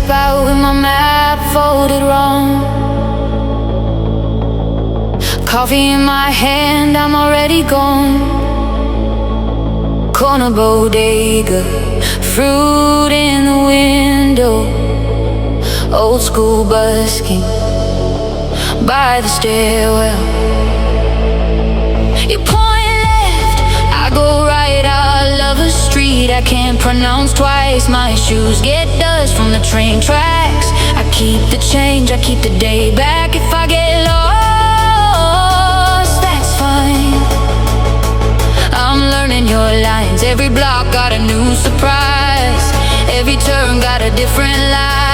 step out with my map folded wrong. Coffee in my hand, I'm already gone. Corner bodega, fruit in the window. Old school busking by the stairwell. You point left, I go right. I love a street I can't pronounce twice. My shoes get dust from the train tracks. I keep the change, I keep the day back. If I get lost, that's fine. I'm learning your lines. Every block got a new surprise. Every turn got a different light.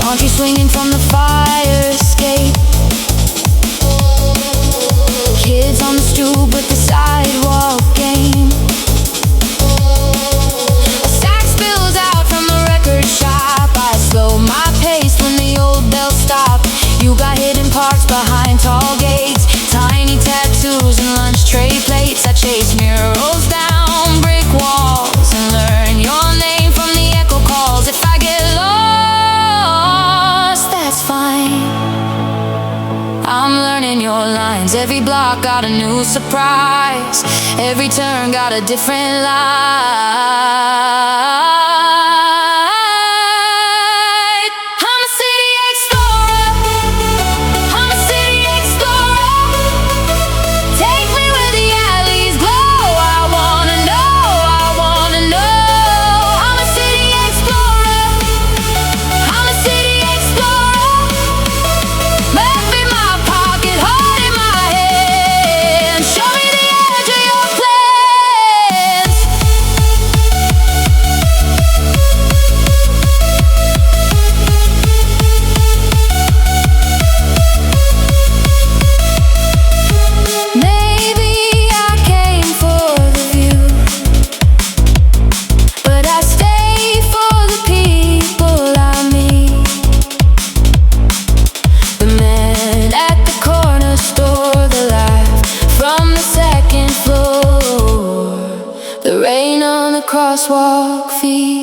Laundry swinging from the fire escape. Kids on the stoop with the sidewalk game. A sax spills out from the record shop. I slow my pace when the old bells stop. You got hidden parks behind tall gates, tiny tattoos and lunch tray plates. I chase murals down brick walls and learn your name from the echo calls. If I get lost, that's fine. I'm learning your lines. Every block got a new surprise. Every turn got a different light. I'm a city explorer. I'm a city explorer. Take me where the alleys glow. I wanna know, I wanna know. I'm a city explorer. I'm a city explorer. Map in my pocket, heart in my hand. Show me the edge of your plans. Maybe I came for the view, but I stay for the people I meet. The man at the corner store, the light from the second floor, the rain on the crosswalk feet.